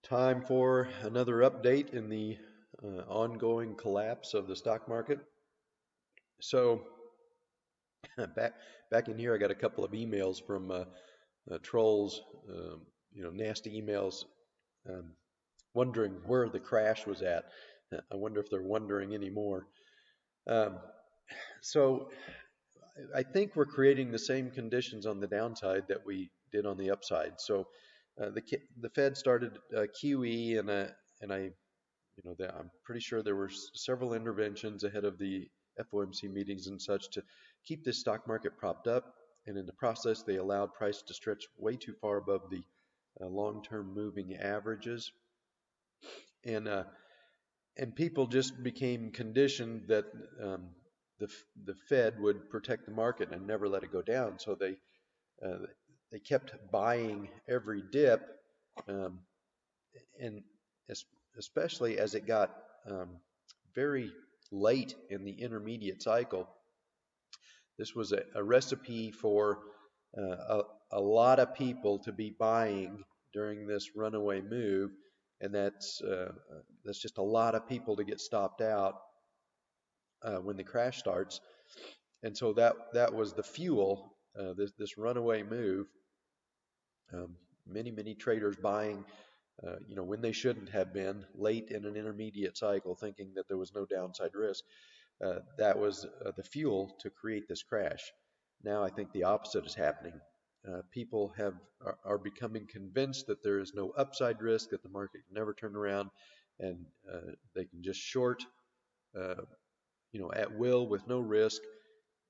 Time for another update in the ongoing collapse of the stock market. So back back in here, I got a couple of emails from trolls, nasty emails, um, wondering where the crash was at. I wonder if they're wondering anymore. Um, so I think we're creating the same conditions on the downside that we did on the upside. So the Fed started QE, and I'm pretty sure there were several interventions ahead of the FOMC meetings and such to keep this stock market propped up. And in the process, they allowed price to stretch way too far above the long-term moving averages. And uh, and people just became conditioned that um, the Fed would protect the market and never let it go down. So uh, they kept buying every dip, um, and especially as it got um, very late in the intermediate cycle. This was a recipe for a lot of people to be buying during this runaway move, and that's just a lot of people to get stopped out when the crash starts. And so that was the fuel, this runaway move. Um, many traders buying when they shouldn't have been late in an intermediate cycle, thinking that there was no downside risk. That was the fuel to create this crash. Now I think the opposite is happening. People are becoming convinced that there is no upside risk, that the market can never turn around, and they can just short, uh, at will with no risk,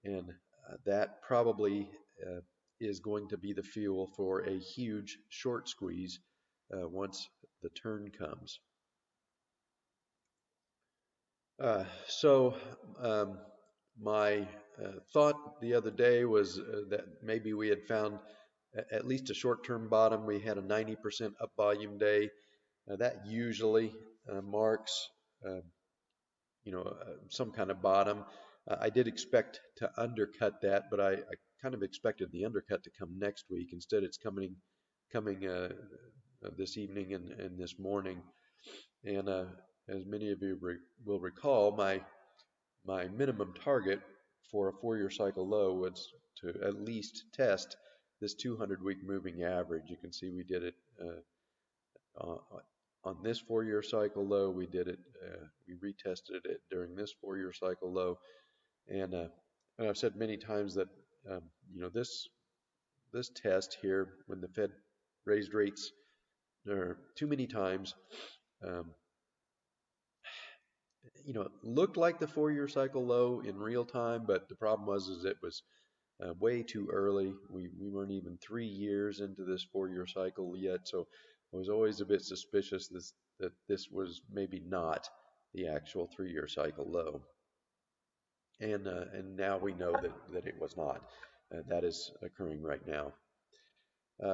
and that probably uh, is going to be the fuel for a huge short squeeze once the turn comes. So my thought the other day was that maybe we had found at least a short-term bottom. We had a 90% up volume day. That usually marks, some kind of bottom. I did expect to undercut that, but I kind of expected the undercut to come next week. Instead, it's coming this evening and this morning. And as many of you will recall, my minimum target for a 4-year cycle low was to at least test this 200-week moving average. You can see we did it uh, on this 4-year cycle low. We did it. We retested it during this 4-year cycle low, and, uh, and I've said many times that um, this test here, when the Fed raised rates too many times, um, it looked like the 4-year cycle low in real time, but the problem was it was way too early. We weren't even 3 years into this 4-year cycle yet, so I was always a bit suspicious that this was maybe not the actual 3-year cycle low. And now we know that it was not. That is occurring right now.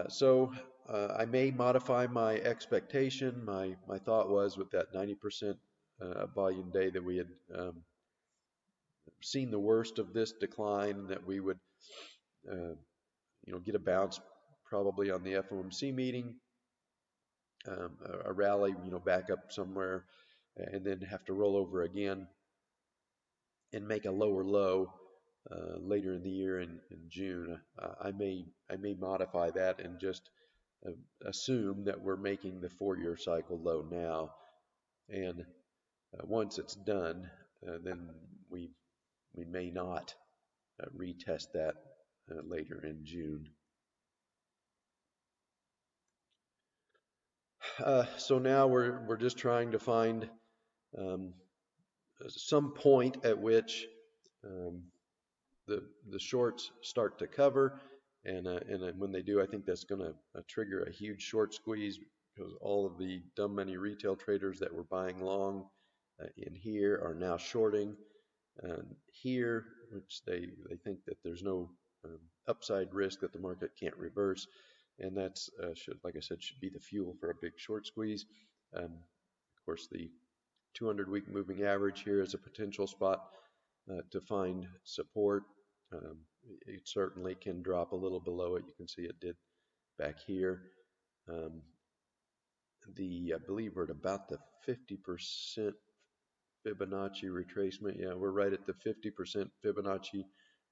So I may modify my expectation. My thought was with that 90% volume day that we had seen the worst of this decline, that we would uh, get a bounce probably on the FOMC meeting, a rally, back up somewhere, and then have to roll over again and make a lower low later in the year in June. I may modify that and just uh, assume that we're making the 4-year cycle low now, and once it's done, then we may not retest that later in June. So now we're just trying to find um, some point at which um, the shorts start to cover, and when they do, I think that's going to trigger a huge short squeeze because all of the dumb money retail traders that were buying long in here are now shorting here, which they think that there's no upside risk, that the market can't reverse, and that's should, like I said, should be the fuel for a big short squeeze. Of course, the 200-week moving average here is a potential spot to find support. Um, it certainly can drop a little below it. You can see it did back here. Um, I believe we're at about the 50% Fibonacci retracement. Yeah, we're right at the 50% Fibonacci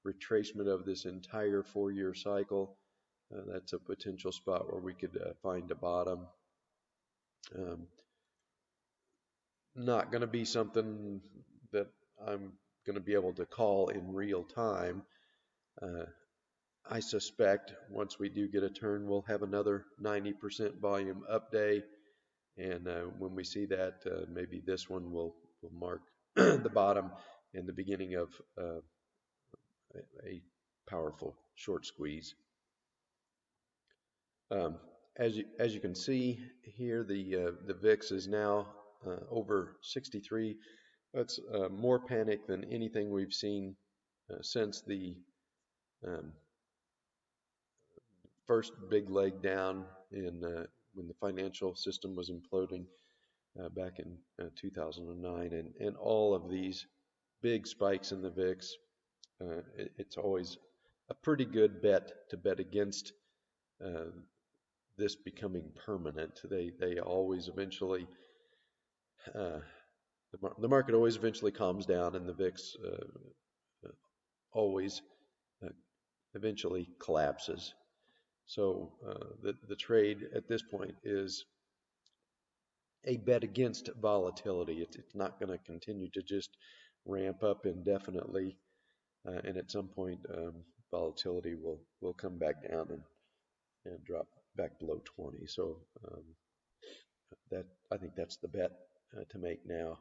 retracement of this entire 4-year cycle. That's a potential spot where we could find a bottom. Um, Not going to be something that I'm going to be able to call in real time. Uh, I suspect once we do get a turn, we'll have another 90% volume up day. And when we see that, maybe this one will mark the bottom and the beginning of a powerful short squeeze. Um, as you can see here, the VIX is now over 63. That's more panic than anything we've seen since the um, first big leg down in when the financial system was imploding back in 2009, and all of these big spikes in the VIX. It's always a pretty good bet to bet against uh, this becoming permanent. They always eventually uh, the market always eventually calms down, and the VIX always uh, eventually collapses. So the trade at this point is a bet against volatility. It's not going to continue to just ramp up indefinitely, and at some point volatility will come back down and drop back below 20. So that I think that's the bet to make now.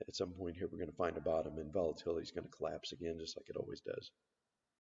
At some point here, we're going to find a bottom, and volatility is going to collapse again, just like it always does.